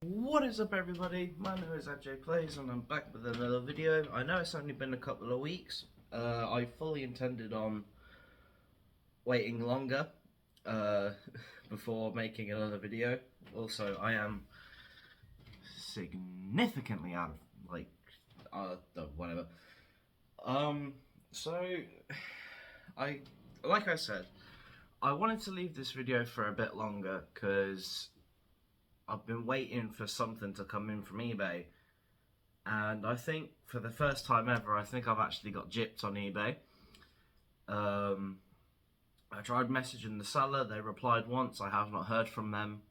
What is up, everybody? My name is AJ Plays and I'm back with another video. I know it's only been a couple of weeks. I fully intended on waiting longer before making another video. Also, I am significantly out of, whatever. So, like I said, I wanted to leave this video for a bit longer because I've been waiting for something to come in from eBay, and I think for the first time ever, I think I've actually got gypped on eBay. I tried messaging the seller, they replied once, I have not heard from them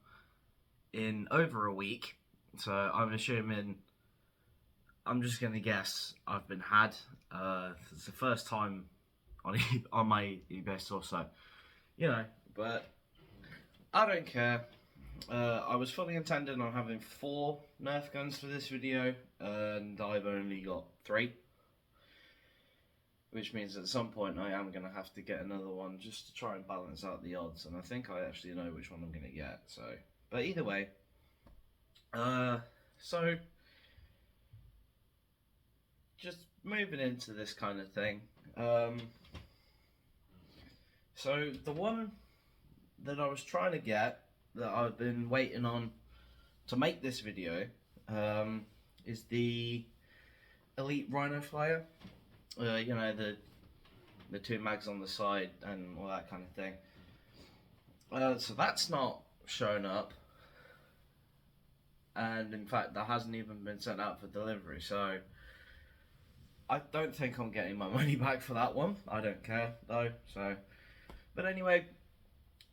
in over a week, so I'm assuming, I'm just going to guess I've been had. It's the first time on my eBay store, so, but I don't care. I was fully intending on having 4 Nerf guns for this video, and I've only got 3. Which means at some point I am going to have to get another one just to try and balance out the odds, and I think I actually know which one I'm going to get, so. But either way, so, just moving into this kind of thing. So the one that I was trying to get, that I've been waiting on to make this video, is the Elite Rhino Flyer. You know, the 2 mags on the side and all that kind of thing. So that's not shown up, and in fact that hasn't even been sent out for delivery, so I don't think I'm getting my money back for that one. I don't care though, so. But anyway,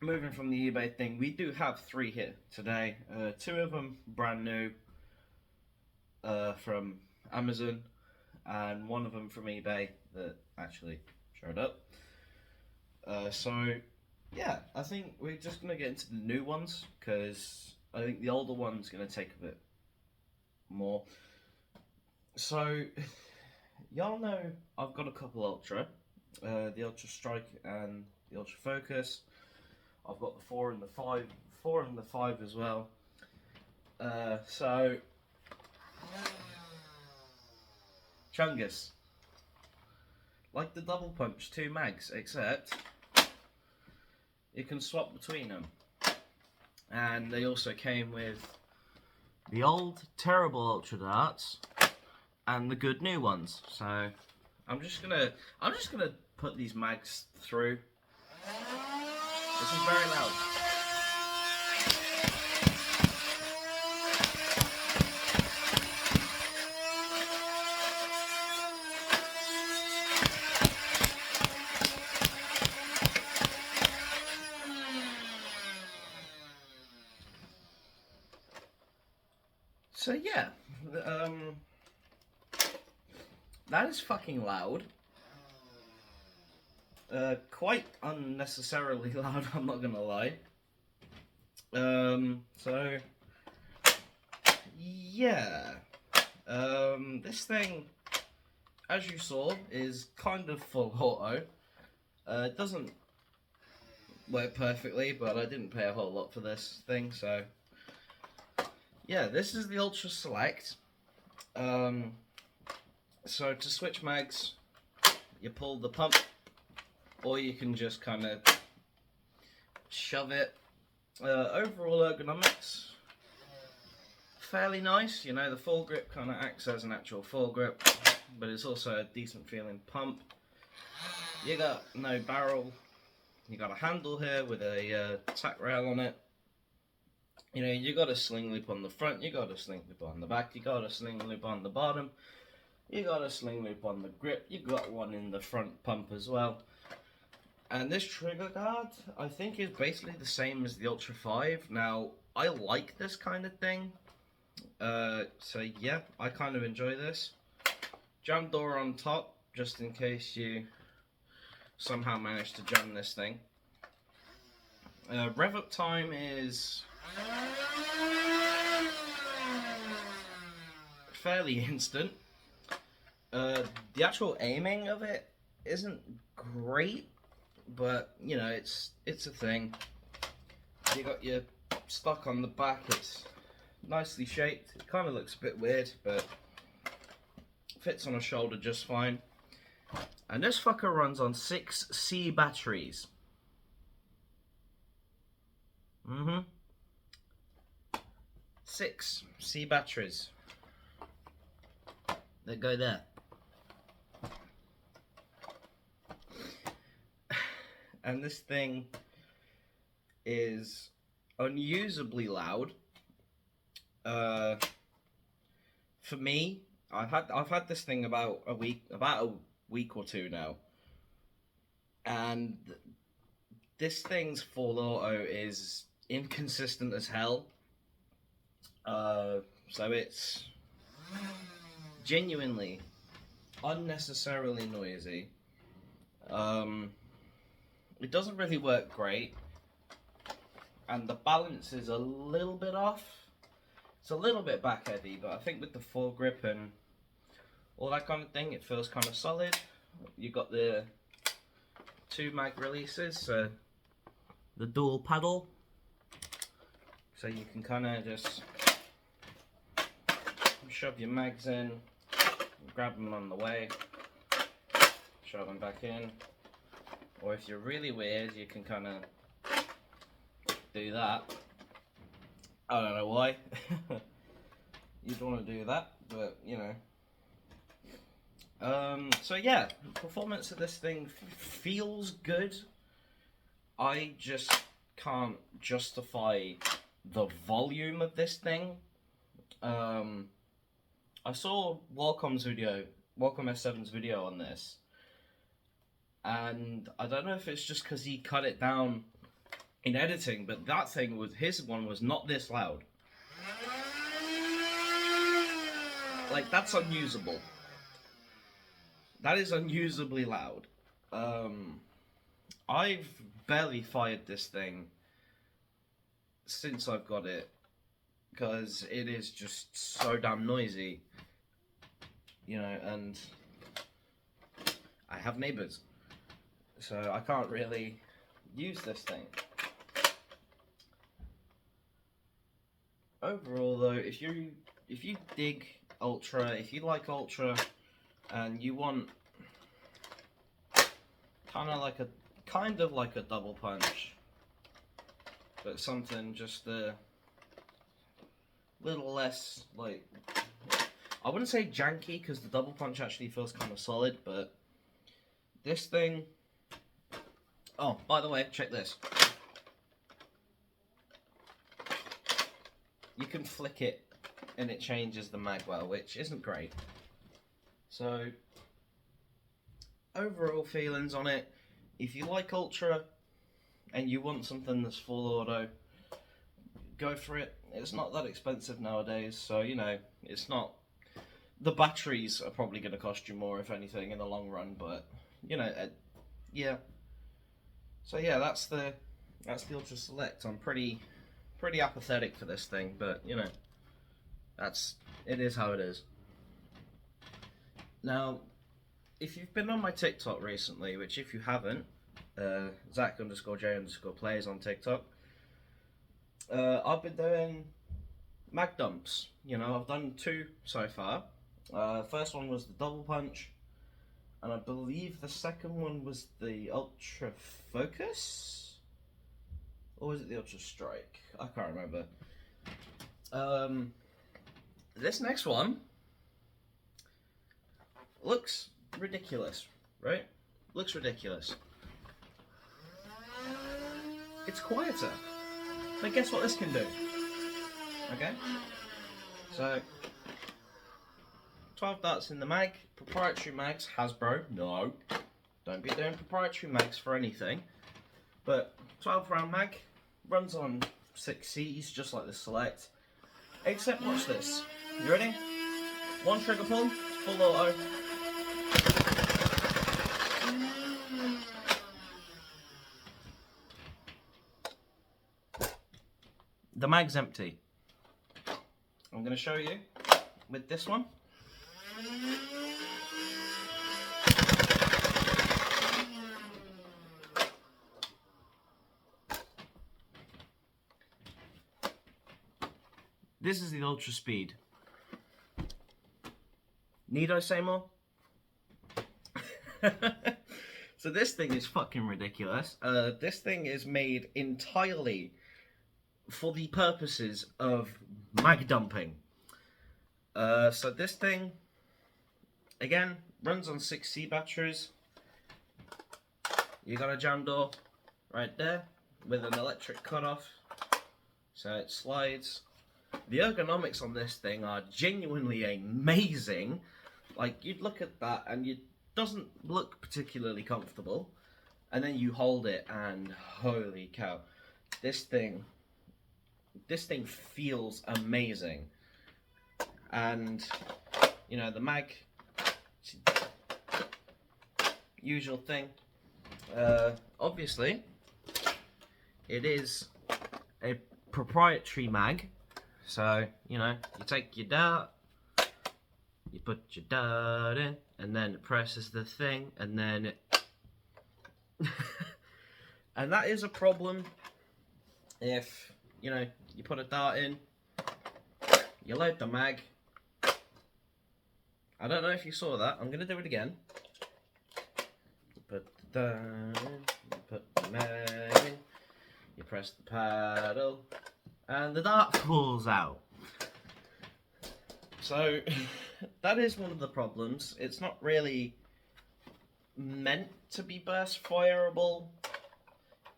moving from the eBay thing, we do have 3 here today. 2 of them brand new from Amazon, and 1 of them from eBay that actually showed up. So yeah, I think we're just gonna get into the new ones because I think the older one's gonna take a bit more. So y'all know I've got a couple Ultra, the Ultra Strike and the Ultra Focus. I've got the 4 and the 5 as well. So Chungus, like the Double Punch 2 mags, except you can swap between them. And they also came with the old terrible Ultra Darts and the good new ones. So I'm just gonna put these mags through. This is very loud. So yeah, that is fucking loud. Quite unnecessarily loud, I'm not gonna lie. So yeah, this thing, as you saw, is kind of full auto. It doesn't work perfectly, but I didn't pay a whole lot for this thing, so yeah, this is the Ultra Select. So to switch mags, you pull the pump, or you can just kind of shove it. Overall ergonomics, fairly nice. You know, the foregrip kind of acts as an actual foregrip, but it's also a decent feeling pump. You got no barrel. You got a handle here with a tack rail on it. You know, you got a sling loop on the front, you got a sling loop on the back, you got a sling loop on the bottom, you got a sling loop on the grip, you got one in the front pump as well. And this trigger guard, I think, is basically the same as the Ultra 5. Now, I like this kind of thing. So yeah, I kind of enjoy this. Jam door on top, just in case you somehow manage to jam this thing. Rev up time is fairly instant. The actual aiming of it isn't great, but you know, it's a thing. You got your stock on the back, it's nicely shaped. It kind of looks a bit weird, but fits on a shoulder just fine. And this fucker runs on 6C batteries. 6C batteries that go there. And this thing is unusably loud. For me, I've had this thing about a week or two now, and this thing's full auto is inconsistent as hell. So it's genuinely unnecessarily noisy. It doesn't really work great, and the balance is a little bit off. It's a little bit back heavy, but I think with the foregrip and all that kind of thing, it feels kind of solid. You got the 2 mag releases, so the dual paddle, so you can kind of just shove your mags in, grab them on the way, shove them back in, or if you're really weird, you can kind of do that. I don't know why you'd want to do that, but you know. So yeah, performance of this thing feels good. I just can't justify the volume of this thing. I saw Wacom S7's video on this, and I don't know if it's just because he cut it down in editing, but that thing his one was not this loud. Like, that's unusable. That is unusably loud. I've barely fired this thing since I've got it, because it is just so damn noisy, you know, and I have neighbours, so I can't really use this thing. Overall though, if you dig Ultra, if you like Ultra, and you want kind of like a double punch, but something just a little less, like, I wouldn't say janky, because the double punch actually feels kind of solid, but this thing, oh, by the way, check this. You can flick it and it changes the magwell, which isn't great. So, overall feelings on it, if you like Ultra and you want something that's full auto, go for it. It's not that expensive nowadays, so you know, it's not, the batteries are probably going to cost you more if anything in the long run, but you know, yeah. So yeah, that's the Ultra Select. I'm pretty apathetic for this thing, but you know, it is how it is. Now, if you've been on my TikTok recently, which if you haven't, Zach_J_plays on TikTok, I've been doing mag dumps. You know, I've done 2 so far. First one was the double punch, and I believe the second one was the Ultra Focus, or was it the Ultra Strike? I can't remember. This next one looks ridiculous, right? Looks ridiculous. It's quieter. But guess what this can do? Okay? So, 12 darts in the mag. Proprietary mags, Hasbro. No. Don't be doing proprietary mags for anything. But 12 round mag. Runs on 6Cs, just like the Select. Except, watch this. You ready? One trigger pull, full auto. The mag's empty. I'm going to show you with this one. This is the Ultra Speed. Need I say more? So this thing is fucking ridiculous. This thing is made entirely for the purposes of mag dumping. So this thing, again, runs on 6C batteries. You got a jam door right there with an electric cutoff, so it slides. The ergonomics on this thing are genuinely amazing. Like, you'd look at that and it doesn't look particularly comfortable, and then you hold it and holy cow, this thing feels amazing. And you know, the mag, usual thing. Obviously, it is a proprietary mag, so you know, you take your dart, you put your dart in, and then it presses the thing, and then it and that is a problem if, you know, you put a dart in, you load the mag. I don't know if you saw that. I'm going to do it again. You put the dart in, you put the mag in, you press the paddle, and the dart falls out. So, that is one of the problems. It's not really meant to be burst fireable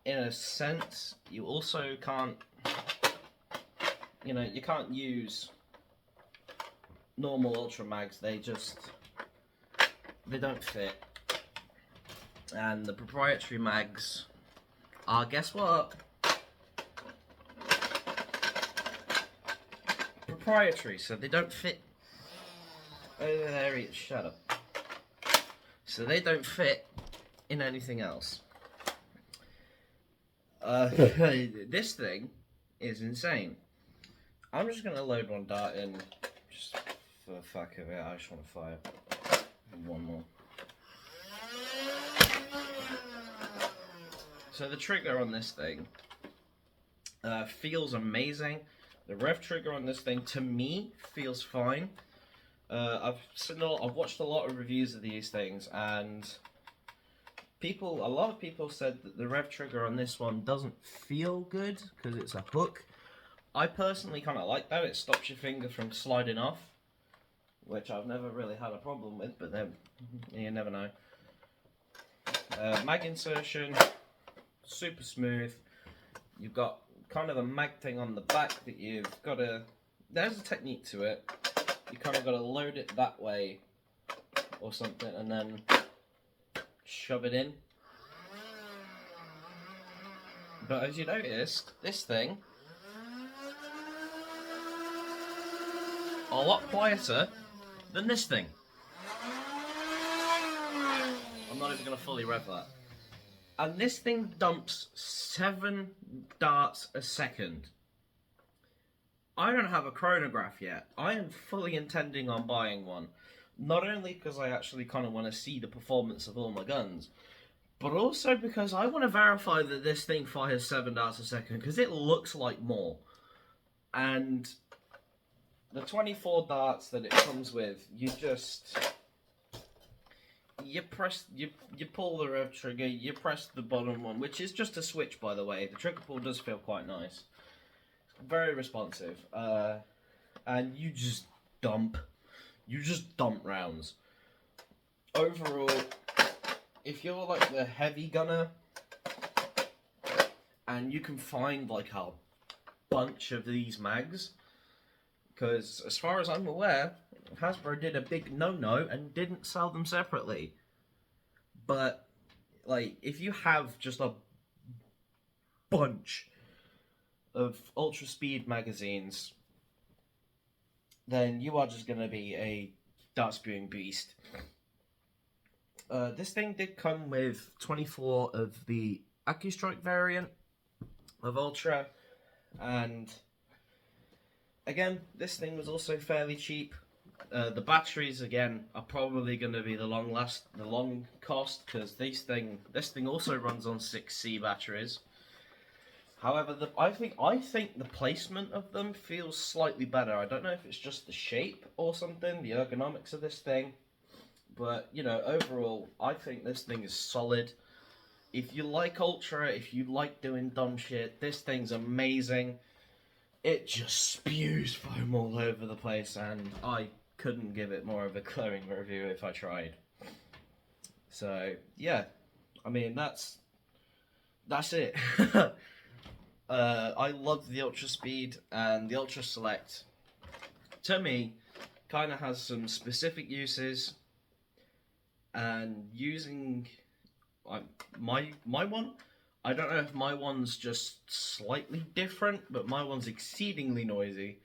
in a sense. You also can't, you know, you can't use normal Ultra mags. They don't fit. And the proprietary mags are, guess what? Proprietary, so they don't fit. Oh, there he is. Shut up. So they don't fit in anything else. This thing is insane. I'm just gonna load one dart in, just for the fuck of it. I just want to fire one more. So the trigger on this thing feels amazing. The rev trigger on this thing, to me, feels fine. I've watched a lot of reviews of these things, and a lot of people said that the rev trigger on this one doesn't feel good because it's a hook. I personally kind of like that. It stops your finger from sliding off, which I've never really had a problem with, but then you never know. Mag insertion, super smooth. You've got kind of a mag thing on the back that you've got to, there's a technique to it. You kind of got to load it that way or something and then shove it in. But as you noticed, this thing, a lot quieter than this thing. I'm not even going to fully rev that. And this thing dumps 7 darts a second. I don't have a chronograph yet. I am fully intending on buying one. Not only because I actually kind of want to see the performance of all my guns, but also because I want to verify that this thing fires 7 darts a second, because it looks like more. And the 24 darts that it comes with, you pull the rev trigger, you press the bottom one, which is just a switch, by the way. The trigger pull does feel quite nice. Very responsive. And you just dump rounds. Overall, if you're like the heavy gunner and you can find like a bunch of these mags, because as far as I'm aware, Hasbro did a big no-no and didn't sell them separately. But like, if you have just a bunch of Ultra Speed magazines, then you are just going to be a dart spewing beast. This thing did come with 24 of the AccuStrike variant of Ultra, and again, this thing was also fairly cheap. The batteries, again, are probably going to be the long cost, because this thing also runs on 6C batteries. However, I think the placement of them feels slightly better. I don't know if it's just the shape or something, the ergonomics of this thing, but you know, overall, I think this thing is solid. If you like Ultra, if you like doing dumb shit, this thing's amazing. It just spews foam all over the place, and I couldn't give it more of a glowing review if I tried. So yeah, I mean that's it. I love the Ultra Speed, and the Ultra Select, to me, kind of has some specific uses, and using my one, I don't know if my one's just slightly different, but my one's exceedingly noisy.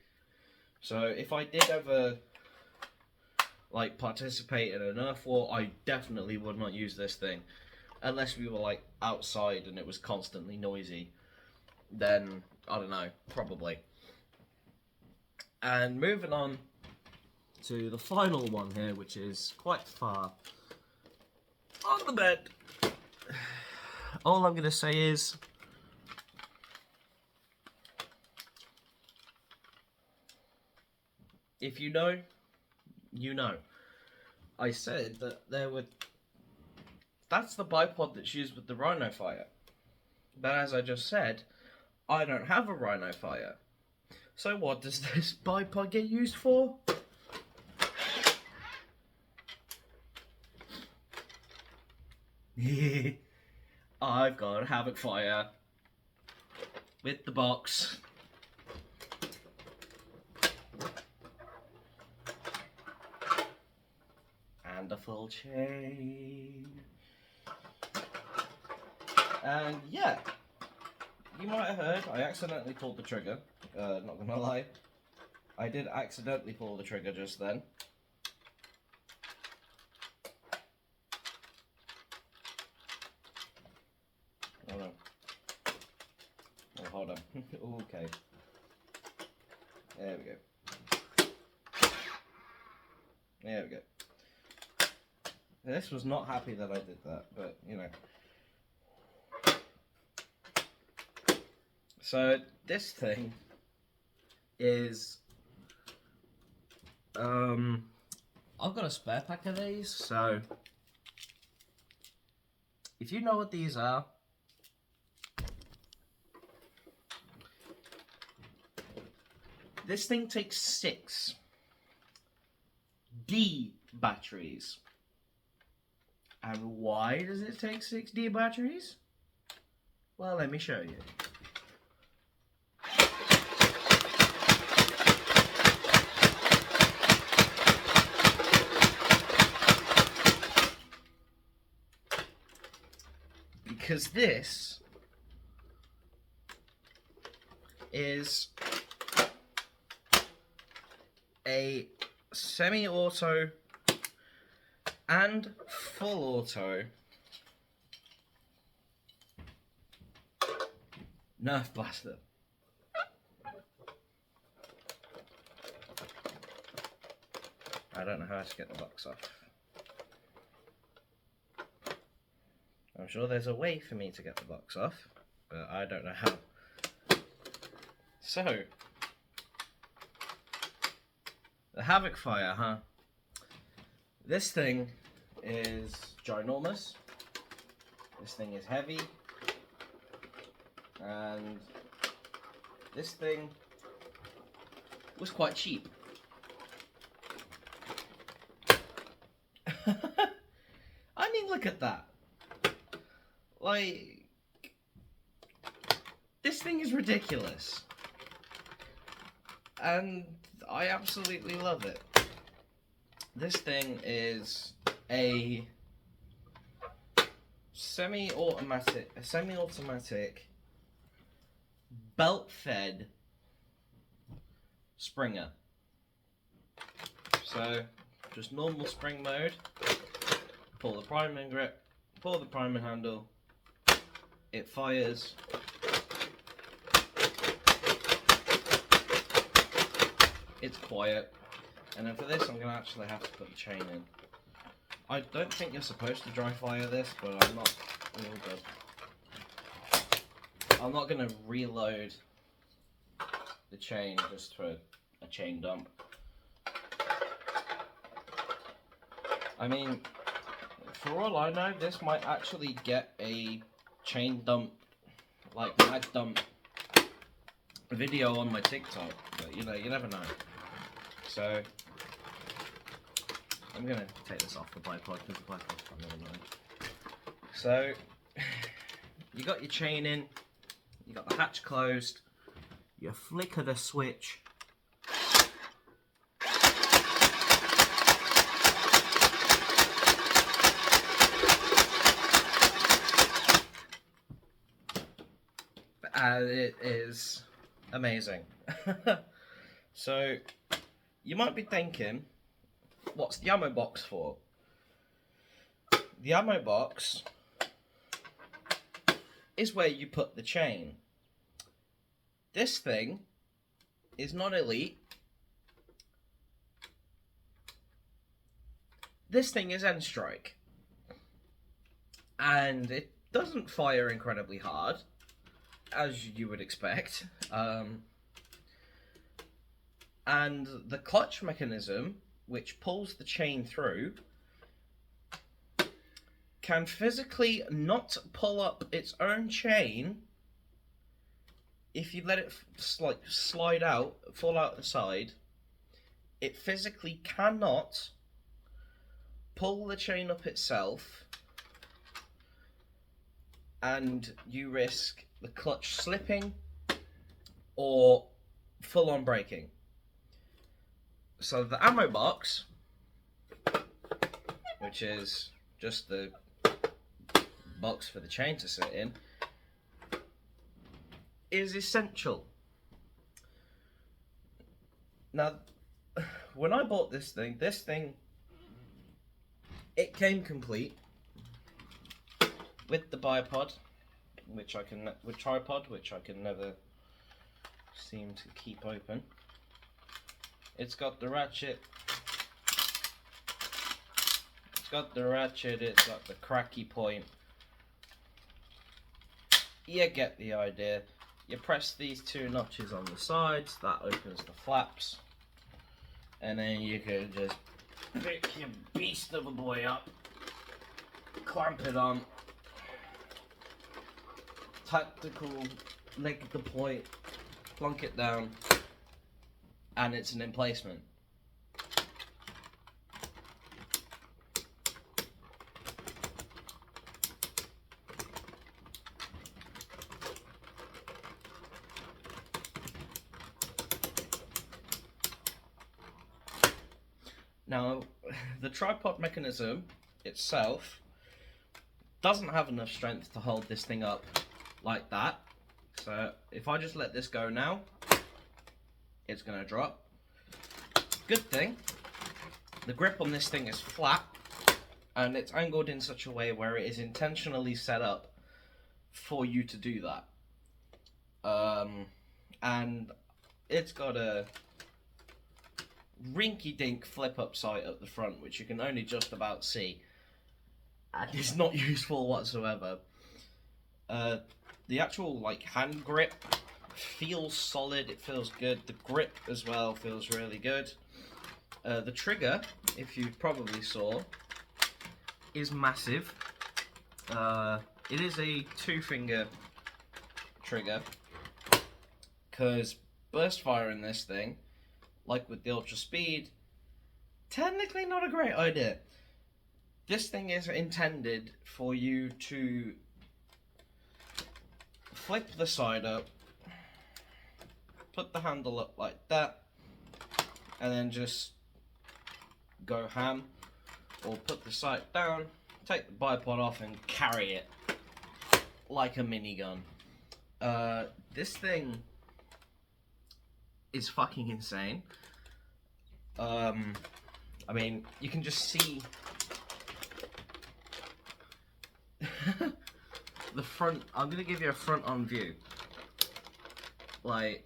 So if I did ever like participate in an Earth War, I definitely would not use this thing, unless we were like outside and it was constantly noisy. Then I don't know, probably. And moving on to the final one here, which is quite far on the bed. All I'm going to say is, if you know, you know. I said that there were... That's the bipod that's used with the Rhino Fire. But as I just said, I don't have a Rhino Fire. So what does this bipod get used for? I've got a Havoc Fire with the box. And a full chain. And yeah, you might have heard I accidentally pulled the trigger. Not gonna lie, I did accidentally pull the trigger just then. Oh no. Oh, hold on. Okay. There we go. There we go. This was not happy that I did that, but you know. So this thing is, I've got a spare pack of these, so if you know what these are, this thing takes 6 D batteries. And why does it take 6 D batteries? Well, let me show you. Because this is a semi-auto and full auto Nerf blaster. I don't know how to get the box off. I'm sure there's a way for me to get the box off, but I don't know how. So, the Havoc Fire, huh? This thing is ginormous. This thing is heavy. And this thing was quite cheap. I mean, look at that. Like, this thing is ridiculous. And I absolutely love it. This thing is a semi-automatic belt-fed Springer. So, just normal spring mode. Pull the priming grip, pull the priming handle. It fires. It's quiet. And then for this, I'm going to actually have to put the chain in. I don't think you're supposed to dry fire this, but I'm not real good. I'm not going to reload the chain just for a chain dump. I mean, for all I know, this might actually get a chain dump, like mag dump video on my TikTok, but you know, you never know. So I'm gonna take this off the bipod because the bipod's kind of annoying. So you got your chain in, you got the hatch closed, you flicker the switch. And it is amazing. So you might be thinking, what's the ammo box for? The ammo box is where you put the chain. This thing is not elite. This thing is N-Strike. And it doesn't fire incredibly hard, as you would expect. And the clutch mechanism, which pulls the chain through, can physically not pull up its own chain if you let it slide out, fall out the side. It physically cannot pull the chain up itself, and you risk the clutch slipping or full-on breaking. So the ammo box, which is just the box for the chain to sit in, is essential. Now, when I bought this thing, it came complete with the bipod, tripod, which I can never seem to keep open. It's got the ratchet. It's got the cracky point. You get the idea. You press these two notches on the sides, that opens the flaps, and then you can just pick your beast of a boy up, clamp it on, tactical leg at the point, plunk it down, and it's an emplacement. Now, the tripod mechanism itself doesn't have enough strength to hold this thing up like that. So if I just let this go now, it's going to drop. Good thing, the grip on this thing is flat, and it's angled in such a way where it is intentionally set up for you to do that. And it's got a rinky-dink flip-up sight at the front, which you can only just about see, and it's not useful whatsoever. The actual hand grip feels solid, it feels good. The grip as well feels really good. The trigger, if you probably saw, is massive. It is a 2-finger trigger, because burst fire in this thing, like with the Ultra Speed, technically not a great idea. This thing is intended for you to flip the side up, put the handle up like that, and then just go ham, or put the sight down, take the bipod off and carry it like a minigun. This thing is fucking insane. I mean, you can just see the front. I'm gonna give you a front-on view. Like,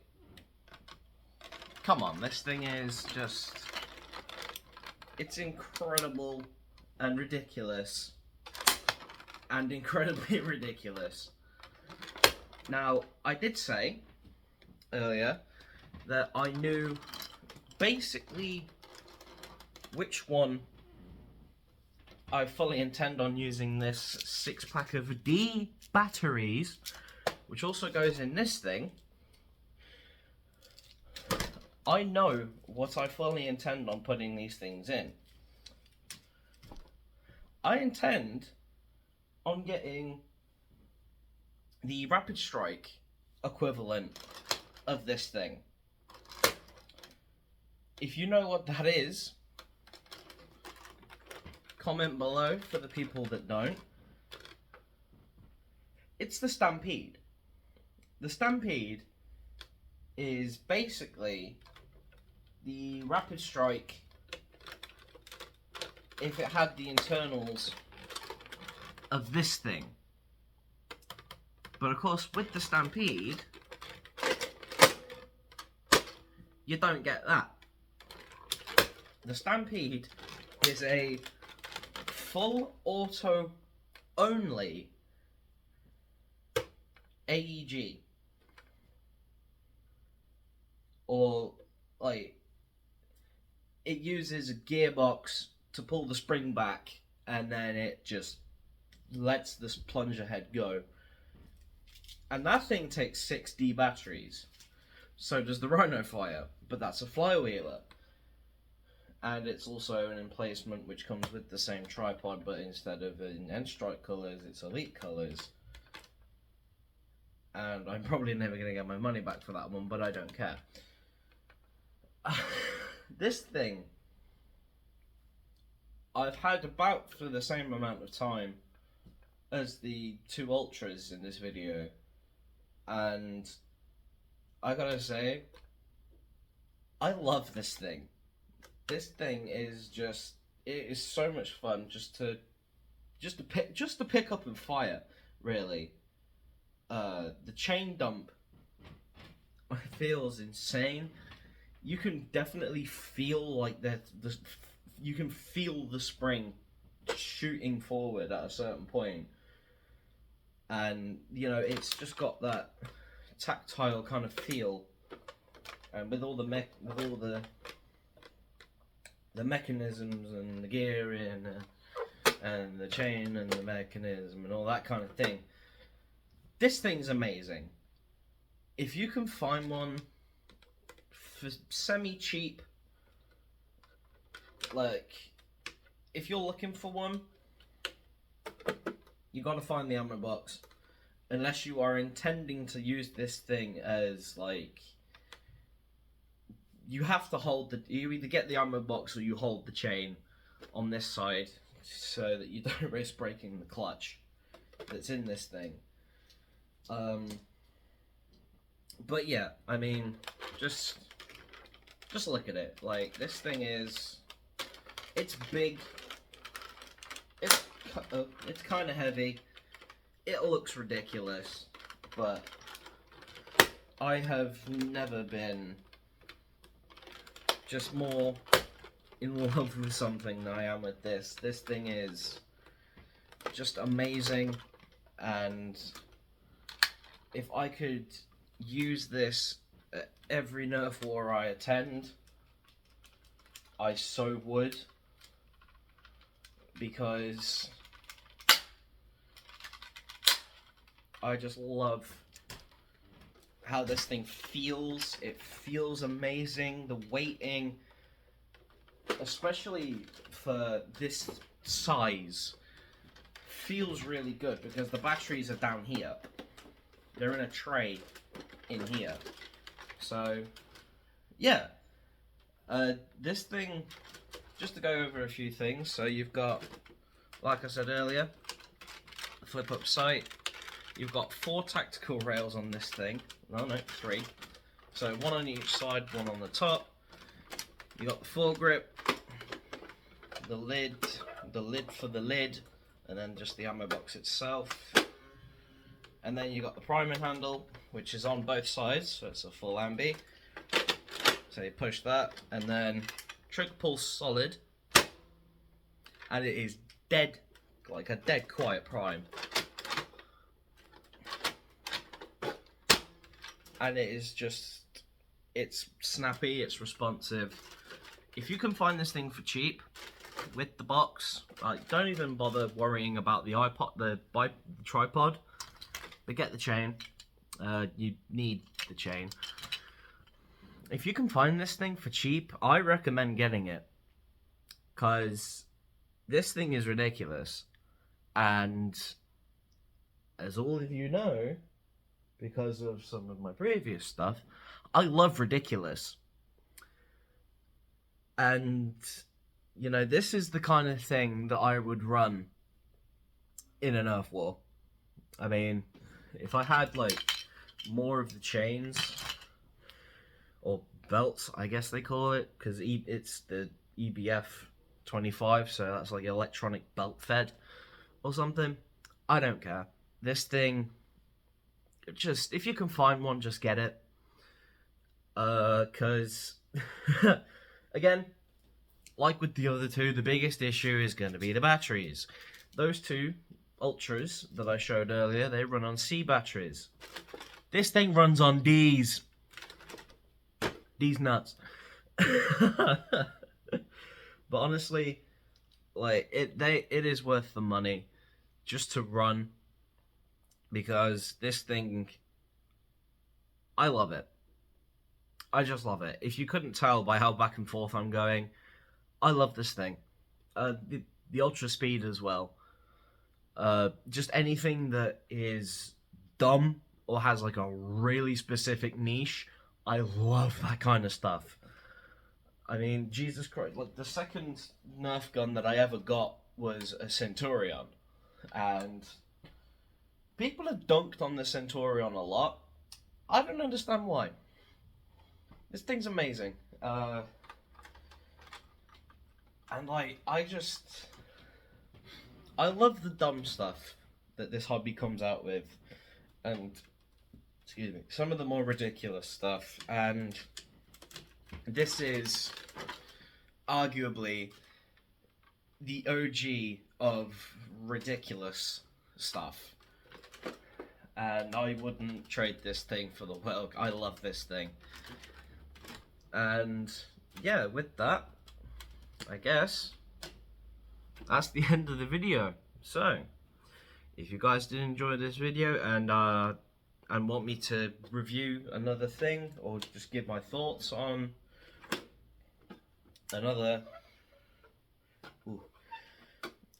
come on, this thing is just, it's incredible and ridiculous, and incredibly ridiculous. Now, I did say earlier that I knew basically which one I fully intend on using this 6-pack of D batteries, which also goes in this thing. I know what I fully intend on putting these things in. I intend on getting the Rapid Strike equivalent of this thing. If you know what that is, comment below for the people that don't. It's the Stampede. The Stampede is basically the Rapid Strike if it had the internals of this thing. But of course, with the Stampede, you don't get that. The Stampede is a full auto only AEG. Or, like, it uses a gearbox to pull the spring back, and then it just lets this plunger head go. And that thing takes 6D batteries. So does the Rhino Fire, but that's a flywheeler. And it's also an emplacement which comes with the same tripod, but instead of in N-Strike colours, it's Elite colours. And I'm probably never going to get my money back for that one, but I don't care. This thing, I've had about for the same amount of time as the 2 Ultras in this video. And I gotta say, I love this thing. This thing is just, it is so much fun just to pick up and fire, really. The chain dump feels insane. You can definitely feel like you can feel the spring shooting forward at a certain point. And, you know, it's just got that tactile kind of feel. And with all the mechanisms and the gearing and the chain and the mechanism and all that kind of thing, this thing's amazing. If you can find one for semi-cheap, like, if you're looking for one, you gotta find the ammo box. Unless you are intending to use this thing as, like, you have to hold you either get the ammo box or you hold the chain on this side so that you don't risk breaking the clutch that's in this thing. But yeah, I mean, just look at it. Like, this thing is, it's big, it's kind of heavy, it looks ridiculous, but I have never been just more in love with something than I am with this. This thing is just amazing, and if I could use this at every Nerf war I attend, I so would, because I just love how this thing feels. It feels amazing. The weighting, especially for this size, feels really good because the batteries are down here. They're in a tray in here. So, yeah. This thing, just to go over a few things. So you've got, like I said earlier, the flip up sight. You've got 4 tactical rails on this thing. No, 3. So 1 on each side, 1 on the top. You got the foregrip, the lid for the lid, and then just the ammo box itself. And then you got the priming handle, which is on both sides, so it's a full ambi. So you push that, and then trigger pull solid, and it is dead, like a dead quiet prime. and it is just, it's snappy, it's responsive. If you can find this thing for cheap with the box, don't even bother worrying about the tripod, but get the chain. You need the chain. If you can find this thing for cheap, I recommend getting it, because this thing is ridiculous. And as all of you know, because of some of my previous stuff, I love ridiculous. And, you know, this is the kind of thing that I would run in an Earth War. I mean, if I had, like, more of the chains, or belts, I guess they call it, because it's the EBF 25, so that's like electronic belt fed or something. I don't care. This thing, just, if you can find one, just get it. Because, again, like with the other two, the biggest issue is going to be the batteries. Those two Ultras that I showed earlier, they run on C batteries. This thing runs on D's. D's nuts. But honestly, like, it is worth the money just to run, because this thing, I love it. I just love it. If you couldn't tell by how back and forth I'm going, I love this thing. The Ultra Speed as well. Just anything that is dumb or has like a really specific niche, I love that kind of stuff. I mean, Jesus Christ, like, the second Nerf gun that I ever got was a Centurion, and people have dunked on the Centurion a lot. I don't understand why. This thing's amazing. And, like, I love the dumb stuff that this hobby comes out with, and, excuse me, some of the more ridiculous stuff, and this is arguably the OG of ridiculous stuff. And I wouldn't trade this thing for the world. I love this thing. And yeah, with that, I guess that's the end of the video. So, if you guys did enjoy this video and want me to review another thing, or just give my thoughts on another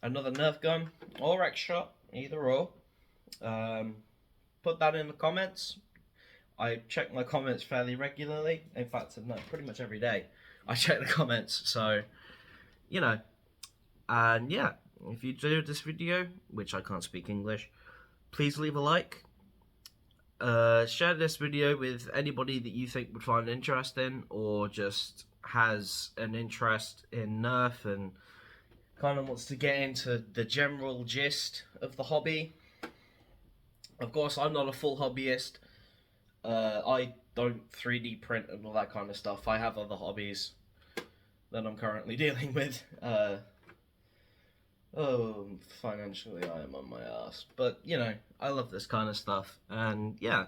Nerf gun or X-Shot, either or, put that in the comments. I check my comments fairly regularly. In fact, no, pretty much every day I check the comments, so, you know. And yeah, if you enjoyed this video, which I can't speak English, please leave a like. Share this video with anybody that you think would find interesting, or just has an interest in Nerf and kind of wants to get into the general gist of the hobby. Of course, I'm not a full hobbyist. I don't 3D print and all that kind of stuff. I have other hobbies that I'm currently dealing with. Financially I am on my ass. But, you know, I love this kind of stuff. And, yeah.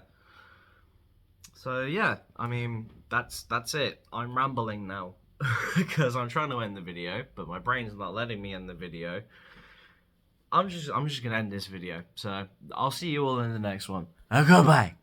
So, yeah, I mean, that's it. I'm rambling now. Because I'm trying to end the video, but my brain's not letting me end the video. I'm just gonna end this video. So, I'll see you all in the next one. Goodbye.